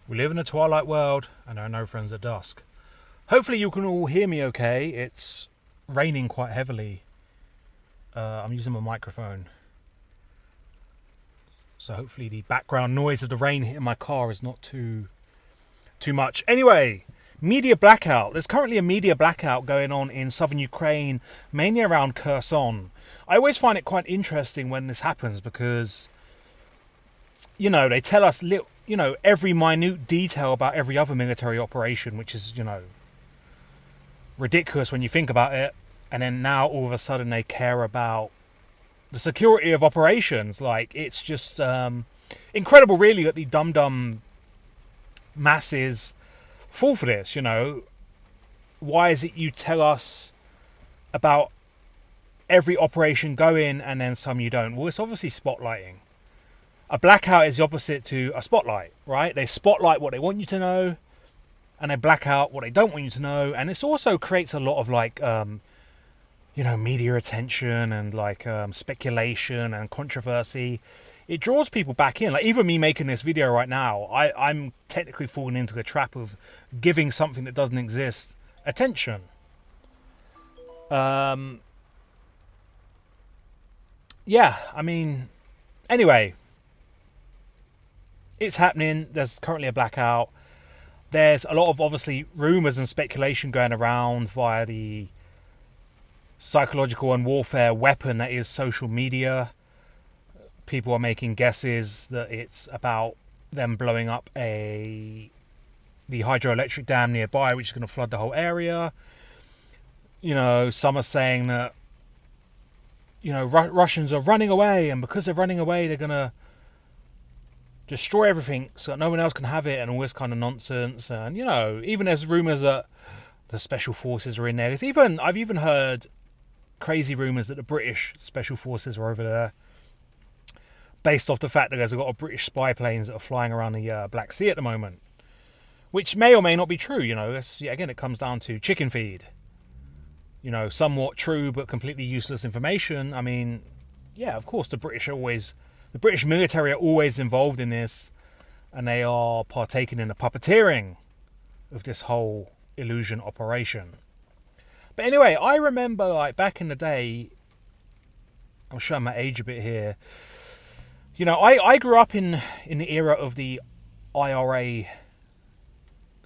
We live in a twilight world, and there are no friends at dusk. Hopefully you can all hear me okay. It's raining quite heavily. I'm using my microphone. So hopefully the background noise of the rain hitting my car is not too much. Anyway, media blackout. There's currently a media blackout going on in southern Ukraine, mainly around Kherson. I always find it quite interesting when this happens because, they tell us every minute detail about every other military operation, which is, ridiculous when you think about it. And then now all of a sudden they care about the security of operations. Like, it's just incredible, really, that the dumb masses fall for this. Why is it you tell us about every operation going and then some you don't? Well, it's obviously spotlighting. A blackout is the opposite to a spotlight, right? They spotlight what they want you to know, and they black out what they don't want you to know. And this also creates a lot of media attention and speculation and controversy. It draws people back in. Like, even me making this video right now, I'm technically falling into the trap of giving something that doesn't exist attention. Anyway, it's happening. There's currently a blackout. There's a lot of, obviously, rumours and speculation going around via the psychological and warfare weapon that is social media. People are making guesses that it's about them blowing up the hydroelectric dam nearby, which is going to flood the whole area. Some are saying that, Russians are running away, and because they're running away, they're going to destroy everything so that no one else can have it, and all this kind of nonsense. And, even there's rumours that the special forces are in there. I've even heard crazy rumours that the British special forces are over there, based off the fact that there's a lot of British spy planes that are flying around the Black Sea at the moment, which may or may not be true. Again, it comes down to chicken feed. Somewhat true but completely useless information. Of course, the British military are always involved in this, and they are partaking in the puppeteering of this whole illusion operation. But anyway, I remember, back in the day, I'm showing my age a bit here. I grew up in the era of the IRA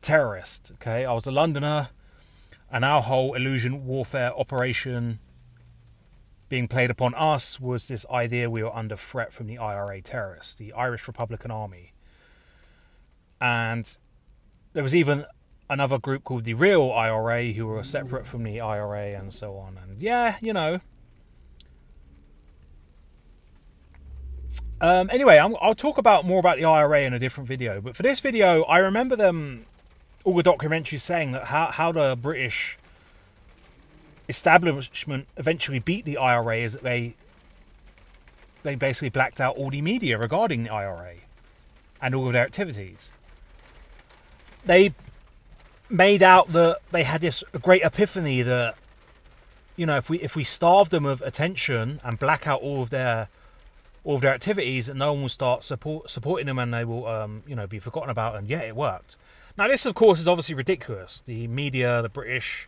terrorist. Okay, I was a Londoner, and our whole illusion warfare operation being played upon us was this idea we were under threat from the IRA terrorists, the Irish Republican Army. And there was even another group called the real IRA who were separate from the IRA and so on. And anyway, I'll talk more about the IRA in a different video. But for this video, I remember all the documentaries saying that how the British establishment eventually beat the IRA is that they basically blacked out all the media regarding the IRA and all of their activities. They made out that they had this great epiphany that, if we starve them of attention and black out all of their activities, and no one will start supporting them, and they will be forgotten about. And it worked. Now, this, of course, is obviously ridiculous. The media, the British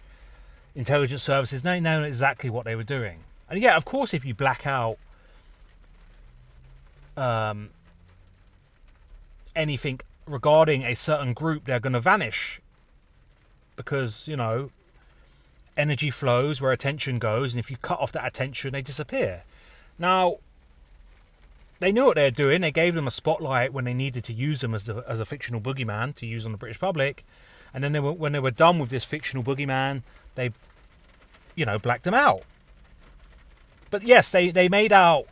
intelligence services, they know exactly what they were doing. And of course, if you black out anything regarding a certain group, they're going to vanish. Because, energy flows where attention goes, and if you cut off that attention, they disappear. Now, they knew what they were doing. They gave them a spotlight when they needed to use them as a fictional boogeyman to use on the British public. And then when they were done with this fictional boogeyman, they, blacked them out. But yes, they made out,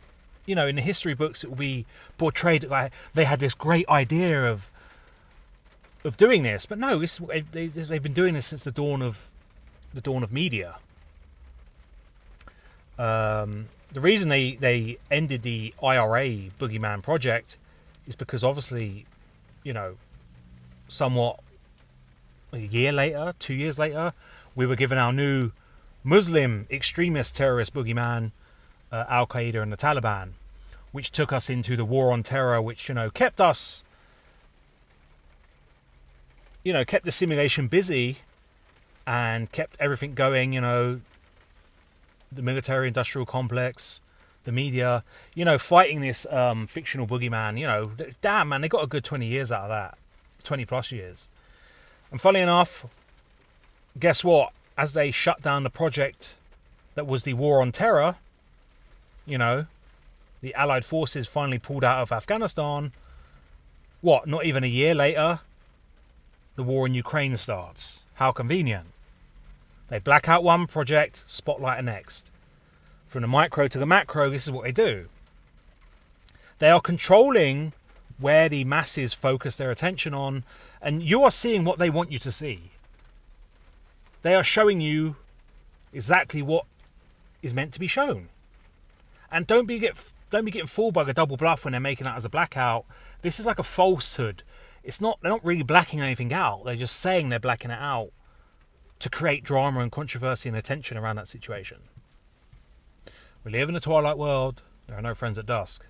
in the history books, it will be portrayed like they had this great idea of doing this. But no, they've been doing this since the dawn of media. The reason they ended the IRA Boogeyman project is because, obviously, somewhat a year later, 2 years later, we were given our new Muslim extremist terrorist boogeyman, Al Qaeda and the Taliban, which took us into the war on terror, which kept us kept the simulation busy and kept everything going, the military industrial complex, the media, fighting this fictional boogeyman. Damn, man, they got a good 20 years out of that. 20 plus years. And funnily enough, guess what? As they shut down the project that was the war on terror, the Allied forces finally pulled out of Afghanistan. What, not even a year later, the war in Ukraine starts. How convenient. They black out one project, spotlight the next. From the micro to the macro, this is what they do. They are controlling where the masses focus their attention on, and you are seeing what they want you to see. They are showing you exactly what is meant to be shown. And don't be getting fooled by the double bluff when they're making out as a blackout. This is like a falsehood. They're not really blacking anything out. They're just saying they're blacking it out to create drama and controversy and attention around that situation. We live in a twilight world. There are no friends at dusk.